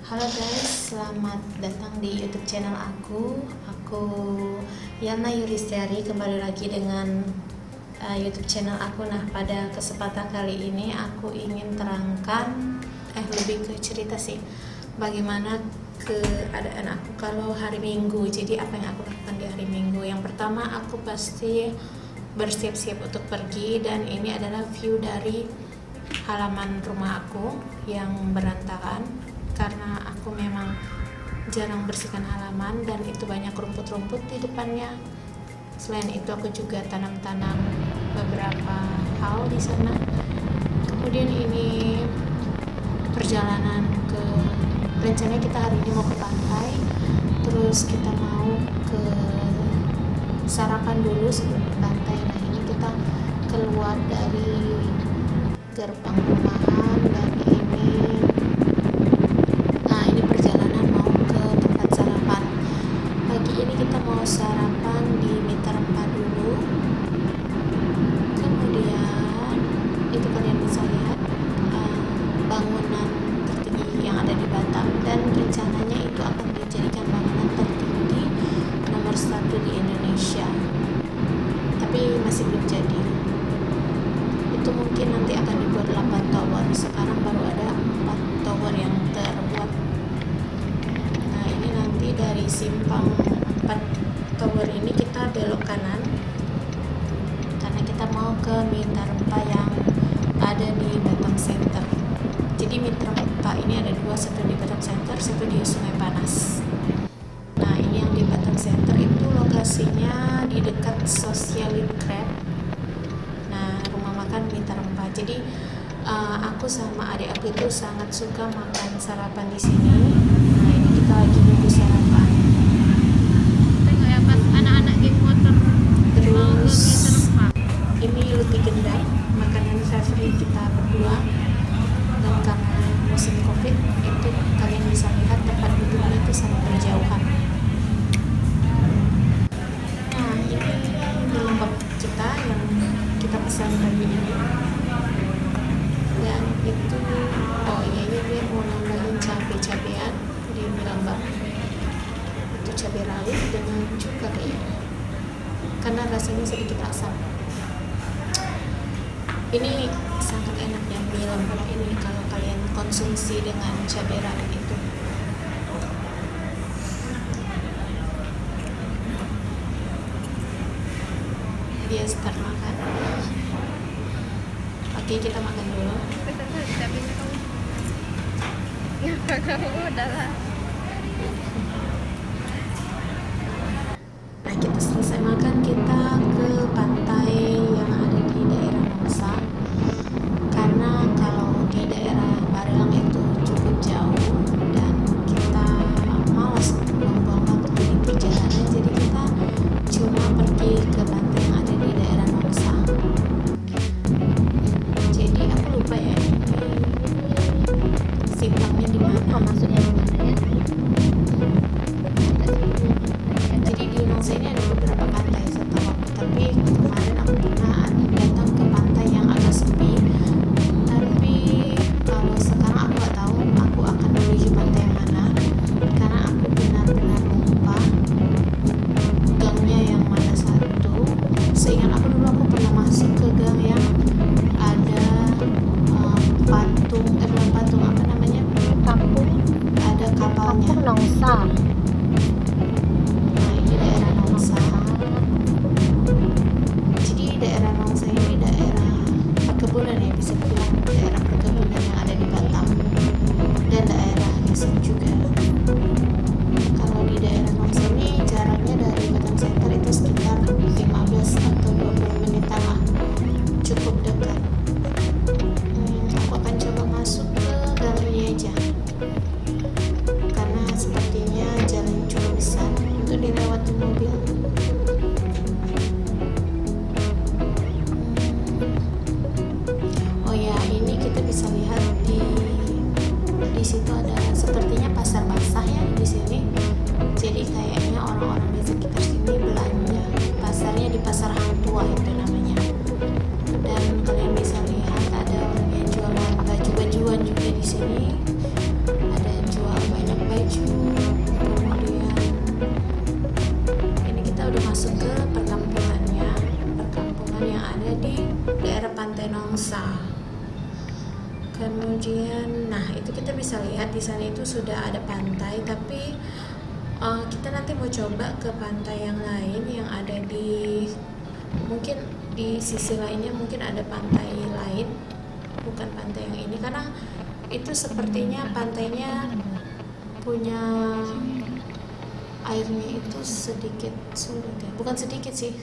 Halo guys, selamat datang di YouTube channel aku. Aku Yana Yuristeri, kembali lagi dengan YouTube channel aku. Nah, pada kesempatan kali ini aku ingin terangkan, lebih ke cerita sih, bagaimana keadaan aku kalau hari Minggu. Jadi apa yang aku lakukan di hari Minggu? Yang pertama, aku pasti bersiap-siap untuk pergi, dan ini adalah view dari halaman rumah aku yang berantakan karena aku memang jarang bersihkan halaman dan itu banyak rumput-rumput di depannya. Selain itu aku juga tanam-tanam beberapa hal di sana. Kemudian ini perjalanan rencananya kita hari ini mau ke pantai, terus kita mau ke sarapan dulu sebelum ke pantai. Nah, ini kita keluar dari gerbang rumahan dan ini perjalanan mau ke tempat sarapan. Pagi ini kita mau sarapan di Mitra Rempah dulu. Kemudian itu kalian bisa lihat bangunan tertinggi yang ada di Batam, dan rencananya itu akan dijadikan bangunan tertinggi nomor 1 di Indonesia, tapi masih belum jadi. Itu mungkin nanti akan dibuat 8 tower. Sekarang baru ada 4 tower yang terbuat. Nah, ini nanti dari simpang 4 tower ini kita belok kanan karena kita mau ke Mitra Rempah yang ada di Batam Center. Jadi Mitra Rempah ini ada 2, satu di Batam Center, satu di Sungai Panas. Nah, ini yang di Batam Center itu lokasinya di dekat Sosialin Crab. Mitra Rempah. Jadi aku sama adik aku itu sangat suka makan sarapan di sini. Nah, ini kita lagi nunggu sarapan. Tengok ya pas anak-anak geng motor Terus mau ke Mitra Rempah. Ini luti gendang, makanan favorit kita berdua. Dan karena musim Covid itu kalian bisa lihat tempat duduknya itu sangat berjauhan. Nah, ini lembab kita yang kita pesan pagi ini. Dan itu ini dia mau nambahin cabai-cabean di lembab. Itu cabai rawit dengan cuka kayaknya, karena rasanya sedikit asam. Ini sangat enak ya mie lembab ini kalau kalian konsumsi dengan cabai rawit itu. Dia start makan. Oke, kita makan dulu. Cabenya kamu. Ya, kamu udah lah. Nah, kita selesai makan, kita ke pantai yang ada di daerah Nongsa. Karena kalau di daerah Barelang itu cukup jauh dan kita malas buang-buang waktu di perjalanan, jadi kita cuma pergi ke pantai yang ada di daerah Nongsa. Jadi aku lupa ya simpangnya di mana. Maksudnya di mana ya? Jadi di Nongsa ini ada beberapa pantai setahu aku, tapi kemarin aku pernah datang ke pantai yang agak sepi. Tapi kalau sekarang aku nggak tahu aku akan menuju pantai yang mana, karena aku benar-benar lupa gangnya yang mana satu. Seingat aku dulu aku pernah masuk ke gang yang ada bukan patung, apa namanya, Kampung ada kapalnya. Nongsa. Nah, ini daerah Nongsa. Jadi daerah Nongsa ini daerah perkebunan ya, bisa dibilang daerah perkebunan yang ada di Batam dan daerah Gesem juga. Kalau di daerah Nongsa ini jaraknya dari Batam Center itu sekitar 15 atau 20 menitan lah, cukup dekat. Aku akan coba masuk ke dalamnya aja, karena sepertinya angsa. Kemudian, nah itu kita bisa lihat di sana itu sudah ada pantai, tapi kita nanti mau coba ke pantai yang lain yang ada di, mungkin di sisi lainnya mungkin ada pantai lain, bukan pantai yang ini, karena itu sepertinya pantainya punya airnya itu sedikit surut ya, bukan sedikit sih.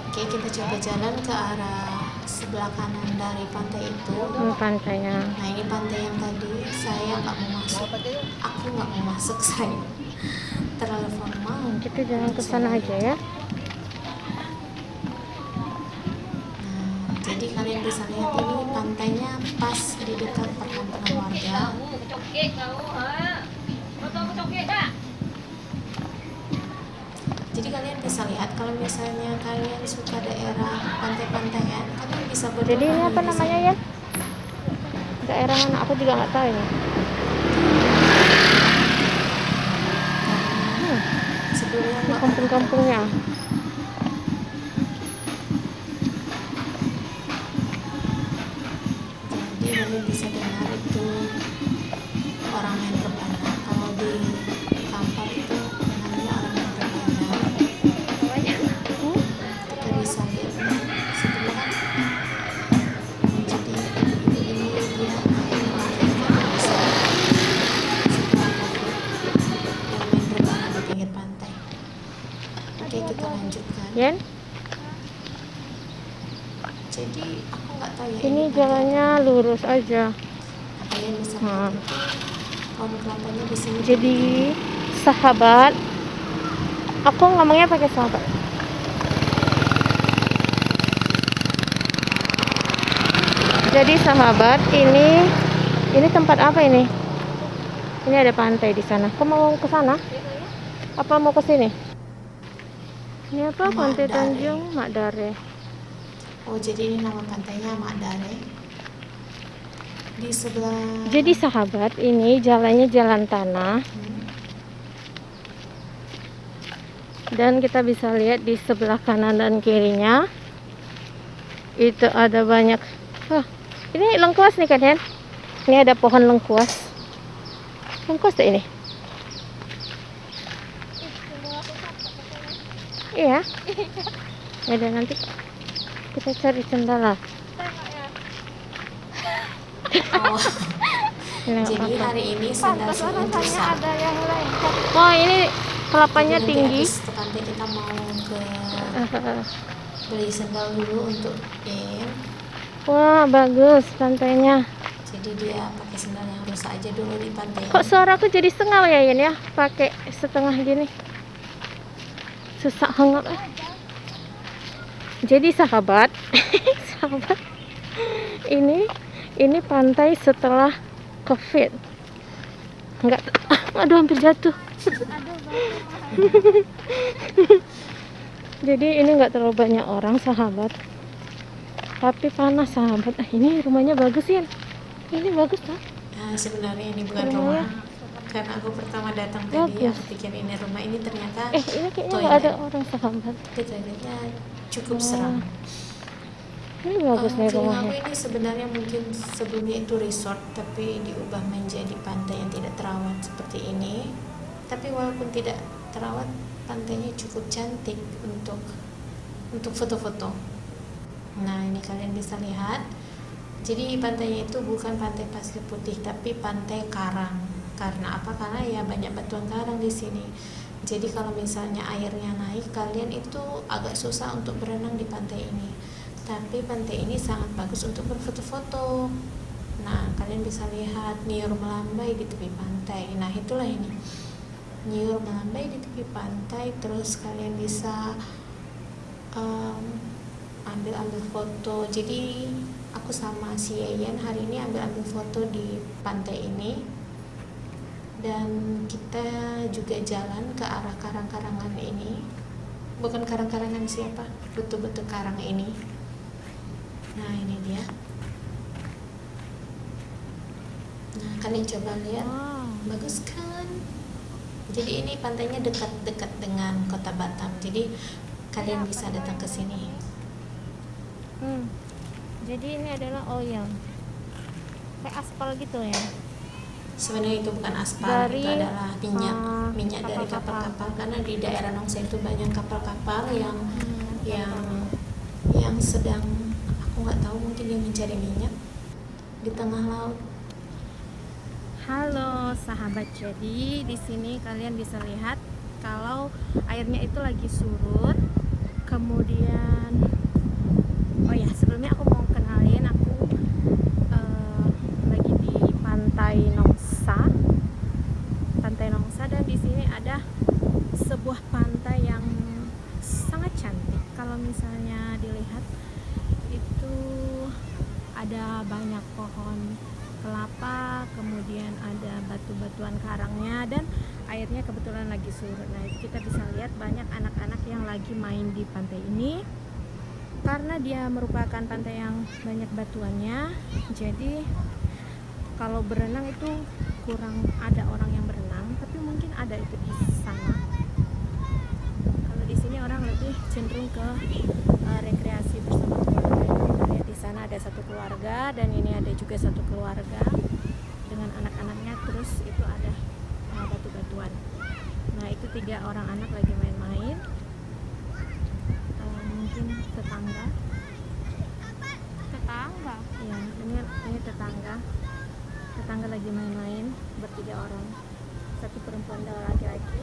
Oke, kita coba jalan ke arah sebelah kanan dari pantai itu. Pantainya. Nah, ini pantai yang tadi saya nggak mau masuk. Aku nggak mau masuk, saya terlalu formal. Kita jalan ke sana aja ya. Nah, jadi kalian bisa lihat ini pantainya pas di dekat perkampungan warga. Jadi kalian bisa lihat kalau misalnya kalian suka daerah pantai-pantaian, kalian bisa berdoa. Jadi ini apa di namanya sana. ya? Daerah mana? Aku juga nggak tahu ini. Sebelumnya Ini kampung-kampungnya. Jadi kalian bisa dengar itu orang main rebana. Kalau di kampung itu namanya orang main rebana. Kita bisa lihat sebelah. Jadi ini dia main setelah COVID yang main rebana di pinggir pantai. Oke, kita lanjutkan. Yen, Jadi aku nggak tahu ya. ini pantai jalannya apa. lurus aja. Nah, kalian bisa Nah. lihat itu pohon kelapanya di sini. Jadi sahabat, aku ngomongnya pakai sahabat. Jadi sahabat, ini tempat apa ini? Ini ada pantai di sana. Kamu mau ke sana? Apa mau ke sini? Ini apa? Pantai Madare. Tanjung Madare. Oh, jadi ini nama pantainya Madare. Di sebelah. Jadi sahabat, ini jalannya jalan tanah. Dan kita bisa lihat di sebelah kanan dan kirinya itu ada banyak. Wah, ini lengkuas nih kan, Hen? Ini ada pohon lengkuas. Lengkuas tuh ini. Iya. Ya udah, nanti kita cari cendala. Oh, Ini nggak jadi apa-apa. hari ini sandal sunan rusak. yang lain. Oh, ini kelapanya Jadi nanti tinggi. habis ke pantai kita mau ke beli sandal dulu untuk In. Wah, bagus pantainya. Jadi dia pakai sandal yang rusak aja dulu di pantai. Kok suaraku jadi sengal ya, Yen ya? Pakai setengah gini. Susah hangap. Jadi sahabat, sahabat, ini pantai setelah COVID. Enggak, aduh hampir jatuh. Jadi ini enggak terlalu banyak orang sahabat. Tapi panas sahabat. Ini rumahnya bagus ya. Ini bagus kan? Nah, sebenarnya ini bukan Rumahnya. rumah. Karena aku pertama datang tadi Bagus. aku pikir ini rumah, ini ternyata Ini kayaknya toilet. enggak ada orang sahabat. Toiletnya cukup seram. Ini bagus nih Feeling rumahnya. aku ini sebenarnya mungkin sebelumnya itu resort, tapi diubah menjadi pantai yang tidak terawat seperti ini. Tapi walaupun tidak terawat, pantainya cukup cantik untuk foto-foto. Nah, ini kalian bisa lihat. Jadi pantainya itu bukan pantai pasir putih, tapi pantai karang. Karena apa? Karena ya banyak batuan karang di sini. Jadi kalau misalnya airnya naik, kalian itu agak susah untuk berenang di pantai ini. Tapi pantai ini sangat bagus untuk berfoto-foto. Nah, kalian bisa lihat niur melambai di tepi pantai. Nah, itulah ini. Niur melambai di tepi pantai. Terus kalian bisa ambil foto. Jadi aku sama si Yayan hari ini ambil foto di pantai ini, dan kita juga jalan ke arah karang-karangan ini. Bukan karang-karangan siapa, betul-betul karang ini. Nah, ini dia. Nah, kalian coba lihat. Wow. Bagus kan? Jadi ini pantainya dekat-dekat dengan kota Batam. Jadi kalian bisa datang ke sini. Jadi ini adalah oil, kayak aspal gitu ya. Sebenarnya itu bukan aspal, Dari, itu adalah minyak dari kapal-kapal. kapal-kapal. Karena di daerah Nongsa itu banyak kapal-kapal yang sedang, aku nggak tahu, mungkin dia mencari minyak di tengah laut. Halo sahabat, jadi di sini kalian bisa lihat kalau airnya itu lagi surut. Kemudian, oh ya, sebelumnya aku mau kenalin, aku lagi di Pantai Nongsa, dan di sini ada sebuah pantai yang sangat cantik. Kalau misalnya dilihat itu ada banyak pohon kelapa, kemudian ada batu-batuan karangnya, dan airnya kebetulan lagi surut. Nah, kita bisa lihat banyak anak-anak yang lagi main di pantai ini. Karena dia merupakan pantai yang banyak batuannya, jadi kalau berenang itu kurang ada orang yang berenang, tapi mungkin ada itu di sana. Kalau di sini orang lebih cenderung ke rekreasi bersama keluarga. Kita lihat di sana ada satu keluarga, dan ini ada juga satu keluarga dengan anak-anaknya. Terus itu ada batu-batuan. Nah, itu 3 orang anak lagi main-main. Mungkin tetangga ya, ini tetangga lagi main-main, ber-3 orang, 1 perempuan dan laki-laki.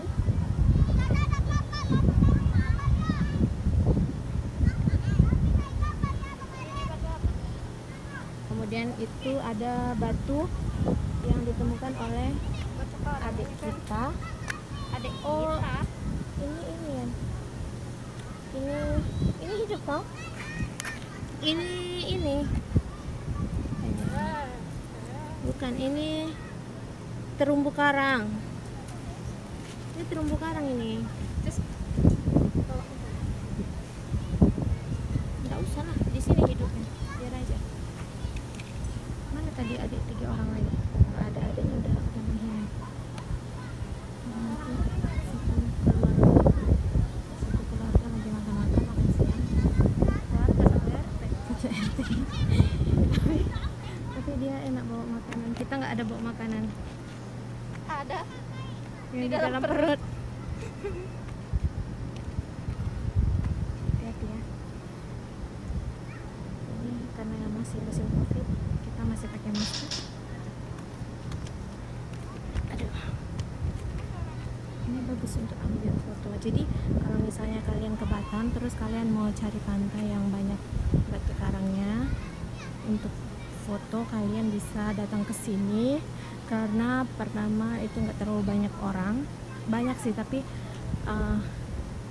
Kemudian itu ada batu yang ditemukan oleh adik kita. Oh, ini ya. Ini hidup tau? Ini bukan, ini terumbu karang. Ini terumbu karang ini. Nggak usah lah, di sini hidupnya, biar aja. Mana tadi adik 3 orang lagi? Nggak ada, adiknya udah menghilang. Satu keluarga lagi makan siang. Satu RT. Tapi dia enak bawa makanan. Kita nggak ada bawa makanan. Ada Yang di dalam perut. Hati-hati ya. Ini karena masih musim COVID, kita masih pakai masker. Aduh. Ini bagus untuk ambil foto. Jadi kalau misalnya kalian ke Batam, terus kalian mau cari pantai yang banyak batu karangnya, untuk foto kalian bisa datang ke sini. Karena pertama itu nggak terlalu banyak orang, banyak sih, tapi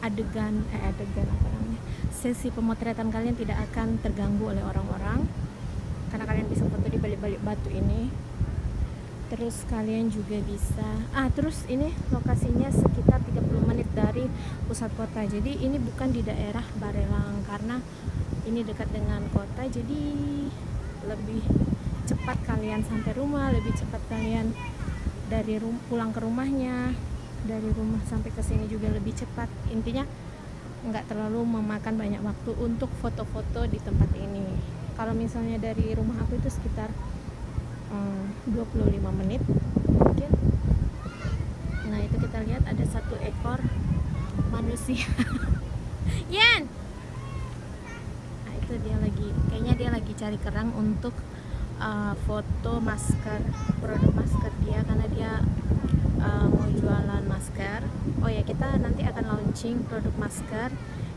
adegan apa namanya, sesi pemotretan kalian tidak akan terganggu oleh orang-orang, karena kalian bisa foto di balik-balik batu ini. Terus kalian juga bisa terus ini lokasinya sekitar 30 menit dari pusat kota. Jadi ini bukan di daerah Barelang, karena ini dekat dengan kota, jadi lebih cepat kalian sampai rumah, lebih cepat kalian dari pulang ke rumahnya, dari rumah sampai ke sini juga lebih cepat. Intinya nggak terlalu memakan banyak waktu untuk foto-foto di tempat ini. Kalau misalnya dari rumah aku itu sekitar 25 menit mungkin. Nah, itu kita lihat ada 1 ekor manusia. Yan, nah itu kayaknya dia lagi cari kerang untuk foto masker, produk masker dia, karena dia mau jualan masker. Oh ya, kita nanti akan launching produk masker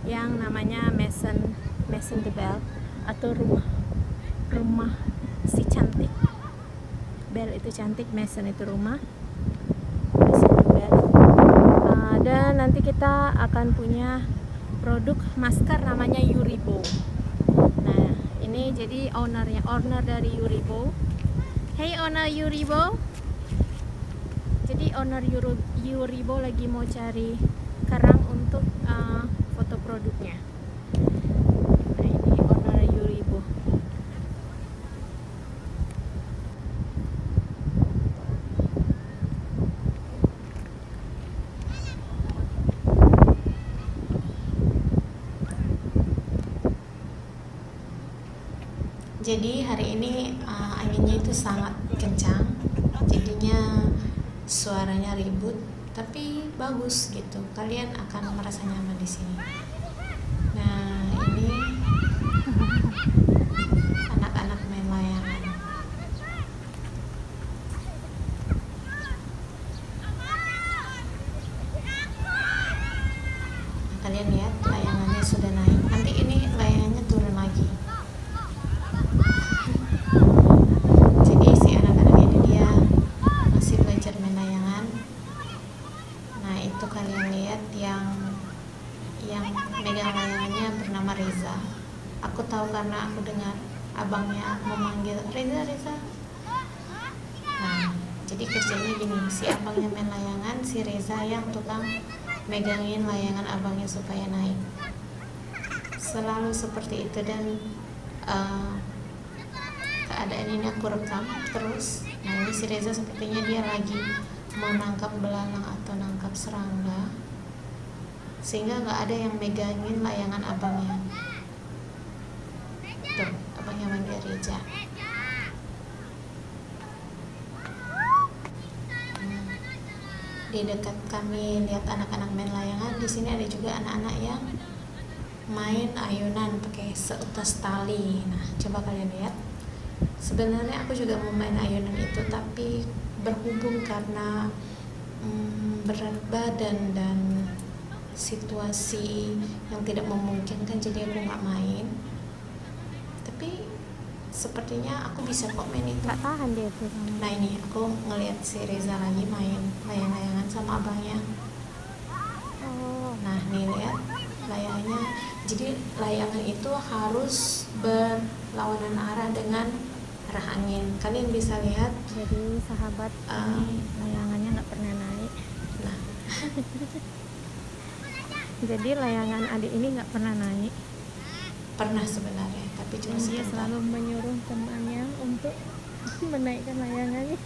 yang namanya Maison de Belle, atau rumah si cantik. Belle itu cantik, Maison itu rumah, Maison de Belle. Dan nanti kita akan punya produk masker namanya Yuribo. Nah, ini jadi owner dari Yuribo. Hey owner Yuribo. Jadi owner Yuribo lagi mau cari kerang untuk foto produknya. Nah, ini owner Yuribo. Jadi hari ini anginnya itu sangat kencang, jadinya suaranya ribut, tapi bagus gitu. Kalian akan merasa nyaman di sini. Nah, ini anak-anak main layangan. Nah, kalian lihat layangannya sudah naik. Nanti ini layangannya turun lagi. Jadi si anak-anak ini dia masih belajar main layangan. Nah, itu kalian lihat yang megang layangannya bernama Reza. Aku tahu karena aku dengar abangnya memanggil Reza. Nah, jadi kerjanya gini, si abangnya main layangan, si Reza yang tukang megangin layangan abangnya supaya naik. Selalu seperti itu. Dan keadaan ini aku rekam terus. Nah, ini si Reza sepertinya dia lagi mau nangkap belalang atau nangkap serangga, sehingga nggak ada yang megangin layangan abangnya. Tuh, abangnya manggil Reza. Di dekat kami lihat anak-anak main layangan. Di sini ada juga anak-anak yang main ayunan pakai seutas tali. Nah, coba kalian lihat. Sebenarnya aku juga mau main ayunan itu, tapi berhubung karena berat badan dan situasi yang tidak memungkinkan, jadi aku nggak main. Tapi sepertinya aku bisa kok main itu. Nggak tahan dia tuh. Nah, ini aku ngelihat si Reza lagi main layang-layangan sama abangnya. Oh, Nah, nih lihat layangannya. Jadi layangan itu harus berlawanan arah dengan arah angin. Kalian bisa lihat. jadi sahabat, ini layangannya nggak pernah naik. Nah, Jadi layangan adik ini nggak pernah naik. pernah sebenarnya, tapi cuma Dan dia sebentar. selalu menyuruh temannya untuk menaikkan layangannya.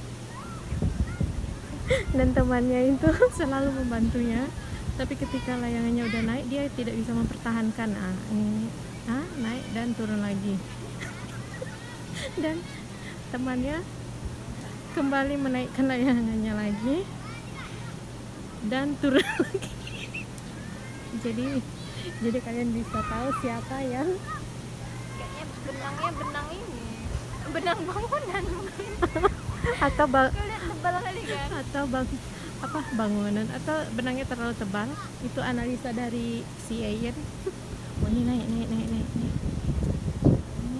Dan temannya itu selalu membantunya. Tapi ketika layangannya udah naik, dia tidak bisa mempertahankan. Naik dan turun lagi. Dan temannya kembali menaikkan layangannya lagi dan turun lagi. Jadi kalian bisa tahu siapa yang Kayaknya benangnya benang ini. Benang bangunan mungkin. atau Kau lihat tebal kali kan? bangunan atau benangnya terlalu tebal. Itu analisa dari si Ayer. Oh, ini naik.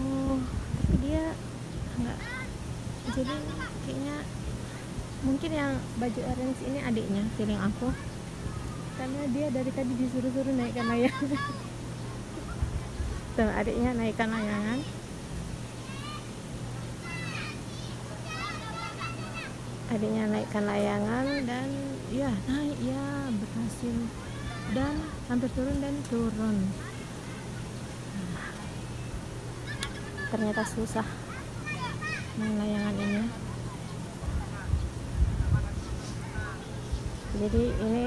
Oh, tapi dia enggak. Jadi kayaknya mungkin yang baju orange ini adiknya, feeling aku. Karena dia dari tadi disuruh-suruh naikkan layangan. Tuh, adiknya naikkan layangan. Adiknya naikkan layangan dan ya naik, ya berhasil, dan hampir turun. Ternyata susah main layangan ini. Jadi ini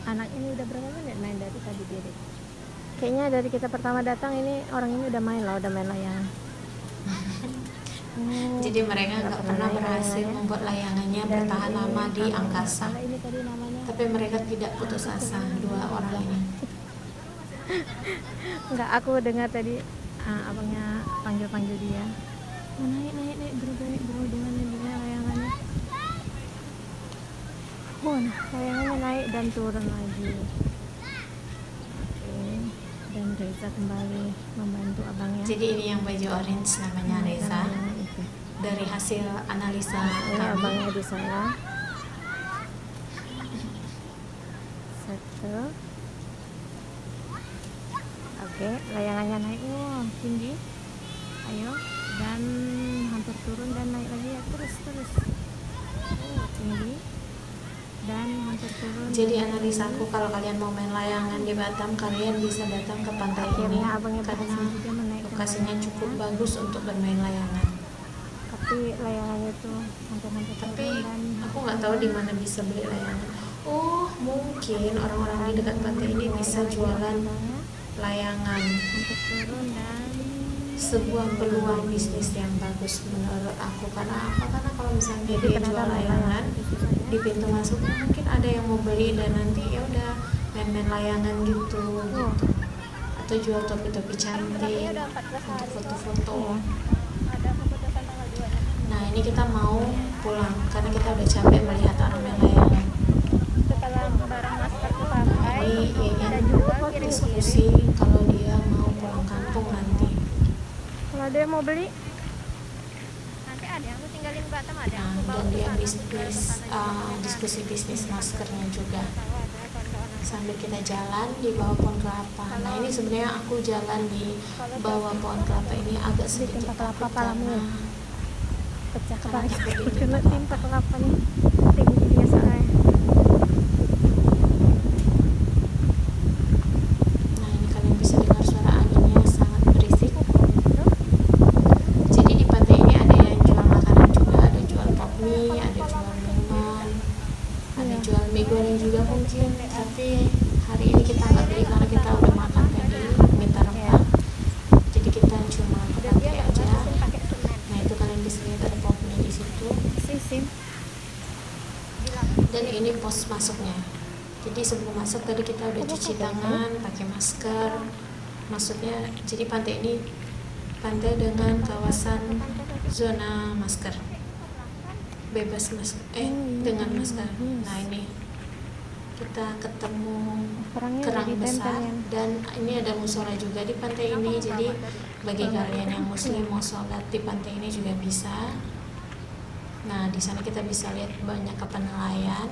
anak ini udah berapa menit main dari tadi dia? Kayaknya dari kita pertama datang ini orang ini udah main layangan. Jadi mereka nggak pernah berhasil membuat layangannya bertahan lama di angkasa. Ini tadi namanya. Tapi mereka tidak putus asa, dua orang ini. Enggak, aku dengar tadi abangnya panggil dia. Oh, naik bro, dengan layangannya. Oh, nah, layangannya naik dan turun lagi. Oke, dan Reza kembali membantu abangnya. Jadi ini yang baju orange namanya Reza. Itu. Dari hasil analisa Ini kami, abangnya di sana. Satu. Oke, layangannya naik, wah tinggi. Ayo, dan hampir turun dan naik lagi ya, terus. Oh, tinggi dan hampir turun. Jadi analisaku kalau kalian mau main layangan di Batam, kalian bisa datang ke pantai ini Akhirnya abangnya karena berhasil juga menaikkan lokasinya cukup layangannya. bagus untuk bermain layangan. Tapi layangannya tuh hampir Tapi turun dan aku nggak tahu di mana bisa beli layangan. Oh, mungkin orang-orang di dekat pantai ini bisa jualan layangan. hampir turun dan Sebuah peluang bisnis yang bagus menurut aku. Karena apa? Karena kalau misalnya jadi dia ternyata jual layangan di pintu masuk, mungkin ada yang mau beli dan nanti ya udah main-main layangan gitu. Atau jual topi-topi cantik Udah 14 untuk hari. foto-foto. Ada keputusan tanggal 2 nya. Nah, ini kita mau pulang karena kita udah capek melihat orang main layangan. Setelah barang masker kepakai, Ini kita ingin jual kirim-kirim. diskusi kalau dia mau pulang kampung nanti. kalau ada yang mau beli Nanti ada yang aku tinggalin Batam, ada yang Nah, aku bawa dan ke dia sana. bisnis diskusi bisnis maskernya juga sambil kita jalan di bawah pohon kelapa. Nah, ini sebenarnya aku jalan di bawah pohon kelapa ini agak sedikit timpa kelapa takut palamu. karena pecah Karena kepala takut ditimpa kena kelapa. timpa kelapa nih, tinggi dia soalnya. Nah, ini kalian bisa dengar suara anginnya sangat berisik. Jadi di pantai ini ada yang jual makanan juga, ada jual pop mie, ada jual minuman, ada jual mie goreng juga mungkin. Tapi hari ini kita nggak beli karena kita udah makan tadi minta rempah. Jadi kita cuma ke Dan dia pantai nggak aja. batasin pakai semen. Nah, itu kalian bisa lihat ada pop mie di situ. Sim Dan ini pos masuknya. Jadi sebelum masuk tadi kita udah cuci tangan, pakai masker. Maksudnya jadi pantai ini pantai dengan kawasan zona masker. Bebas masker. Dengan masker. Nah, ini kita ketemu Kerangnya kerang udah besar ditempelin. dan ini ada musola juga di pantai ini. Jadi bagi kalian yang muslim mau sholat di pantai ini juga bisa. Nah, di sana kita bisa lihat banyak kapal nelayan.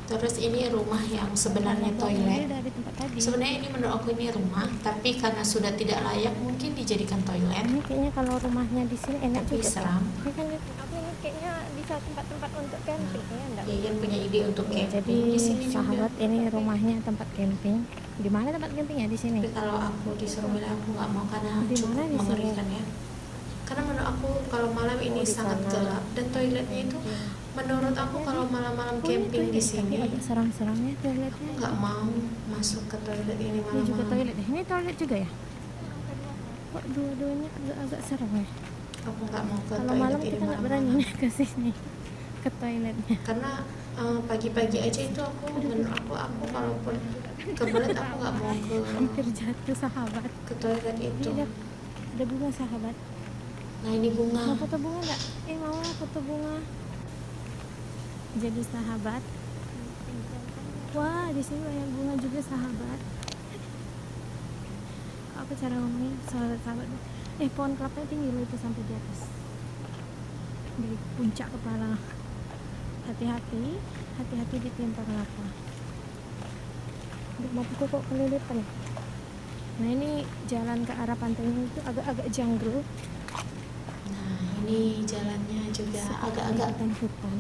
Terus ini rumah yang sebenarnya toilet. dari tempat tadi. Sebenarnya ini menurut aku ini rumah, tapi karena sudah tidak layak mungkin dijadikan toilet. Ini kayaknya kalau rumahnya di sini enak Tapi juga. seram. Ini kan Aku ini kayaknya bisa tempat-tempat untuk camping ya, enggak? Yayan punya ide untuk ya, jadi camping di sini sahabat juga. ini rumahnya tempat camping. Di mana tempat campingnya di sini? Tapi kalau aku disuruh milih aku nggak mau karena Di cukup mana di sini? mengerikan ya. Karena menurut aku kalau malam ini di sangat sana. gelap dan toiletnya itu menurut aku kalau malam-malam camping di sini Tapi agak seram-seram ya aku toiletnya. nggak mau masuk ke toilet ini Ini juga malam-malam. toilet. Ini toilet juga ya? Kok dua-duanya agak-agak serem ya? Aku nggak mau ke Kalau toilet malam ini kita nggak berani malam-malam. ke sini, ke toiletnya. Karena pagi-pagi aja itu aku menurut aku kalaupun kebelet aku nggak mau Hampir jatuh sahabat. ke toilet itu. Ini ada bunga sahabat. Nah, ini Mau bunga. foto bunga nggak? Mau lah foto bunga. Jadi sahabat. Wah, di sini banyak bunga juga sahabat. Apa cara ngomongnya sahabat? Pohon kelapa tinggi loh itu sampai di atas. Di puncak kepala. Hati-hati ditimpa kelapa. Mau pukul kok kelilipan. Nah, ini jalan ke arah pantainya itu agak-agak jungle. Nah, ini jalannya juga agak-agak hutan.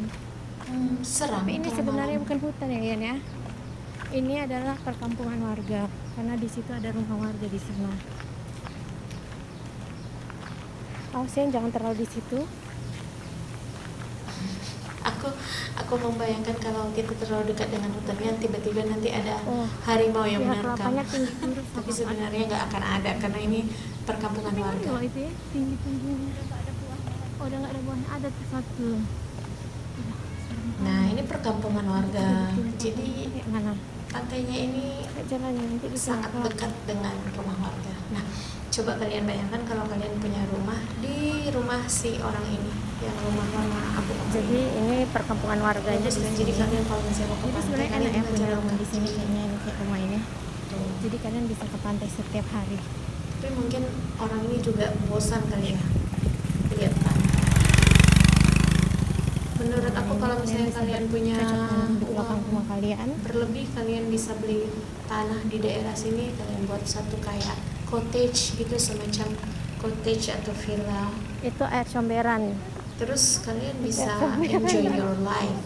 seram. Tapi ini kalau sebenarnya malam. bukan hutan ya, Yan ya. Ini adalah perkampungan warga karena di situ ada rumah warga di sana. Awas ya, jangan terlalu di situ. Aku membayangkan kalau kita terlalu dekat dengan hutannya tiba-tiba nanti ada Oh, harimau yang ya, menerkam. kelapanya tinggi terus. Tapi sebenarnya nggak akan ada karena ini perkampungan Ini warga. loh itu ya, tinggi-tingginya. Oh, udah nggak ada buahnya, ada tuh satu. Udah, serem Nah, banget. ini perkampungan warga. Jadi Kayak mana? pantainya ini Kayak jalannya nanti di sangat sana. dekat dengan rumah warga. Nah, coba kalian bayangkan kalau kalian punya rumah di rumah si orang ini, yang rumah Abu Bakar. Jadi ini perkampungan warganya di sini. Jadi kalian kalau misalnya mau ke Jadi pantai, sebenarnya kalian enak ya bisa punya jalan rumah di kaki. sini kayaknya ini kayak rumah ini. Tuh. Jadi kalian bisa ke pantai setiap hari. Tapi mungkin orang ini juga bosan kali ya lihat pantai. Menurut aku kalau misalnya kalian punya di belakang uang rumah kalian. berlebih, kalian bisa beli tanah di daerah sini, kalian buat satu kayak cottage gitu, semacam cottage atau villa. Itu air comberan. Terus kalian bisa enjoy your life,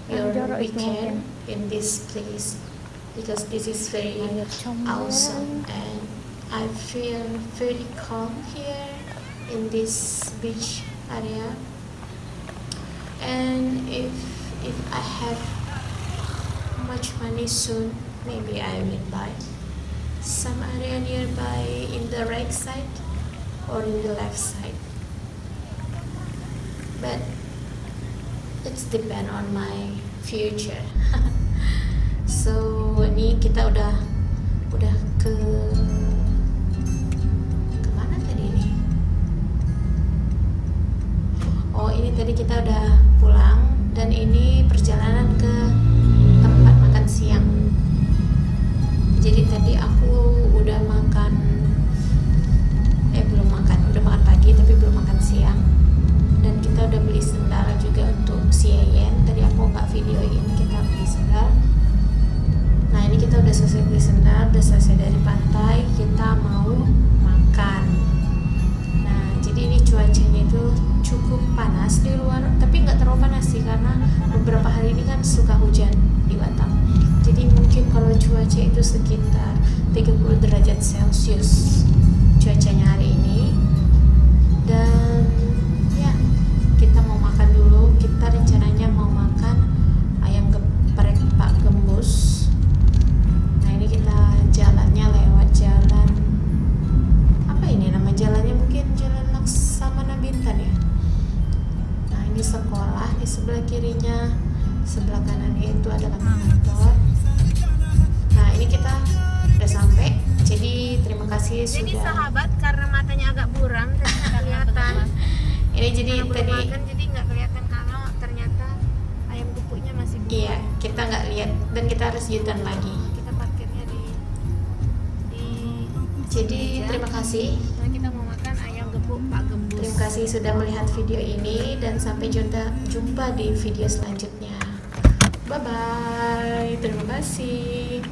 your Jorok itu weekend mungkin. in this place, because this is very Air comberan. awesome and I feel very calm here in this beach area. And if I have much money soon, maybe I will buy some area nearby in the right side or in the left side. But it's depend on my future. So ini kita udah ke kemana tadi ini? Oh, ini tadi kita udah pulang dan ini perjalanan ke tempat makan siang. Jadi tadi aku udah makan, belum makan, udah makan pagi tapi belum makan siang. Dan kita udah beli sendal juga untuk si Yeyen. Tadi aku nggak videoin kita beli sendal. Nah ini kita udah selesai beli sendal, udah selesai dari pantai, kita mau makan. Nah jadi ini cuacanya itu cukup panas di luar, tapi nggak terlalu panas sih karena beberapa hari ini kan suka hujan di Batam. Jadi mungkin kalau cuaca itu sekitar 30 derajat Celcius cuacanya hari ini. Dan ya kita mau makan dulu. Kita rencananya mau makan ayam geprek Pak Gembus. Nah ini kita jalannya lewat jalan, apa ini nama jalannya, mungkin Jalan Laksamana Bintan ya. Nah ini sekolah di sebelah kirinya, sebelah kanannya itu adalah kantor. Nah ini kita udah sampai. Jadi terima kasih Jadi sudah. sahabat, karena matanya agak buram tadi nggak kelihatan. Ini jadi Karena belum tadi makan, jadi nggak kelihatan kalau ternyata ayam gepuknya masih buka. iya kita nggak lihat dan kita harus U-turn lagi. Kita parkirnya di Jadi meja. terima kasih. Nah, kita mau makan ayam gepuk Pak Gembus. Terima kasih sudah melihat video ini dan sampai jumpa di video selanjutnya. Bye bye. Terima kasih.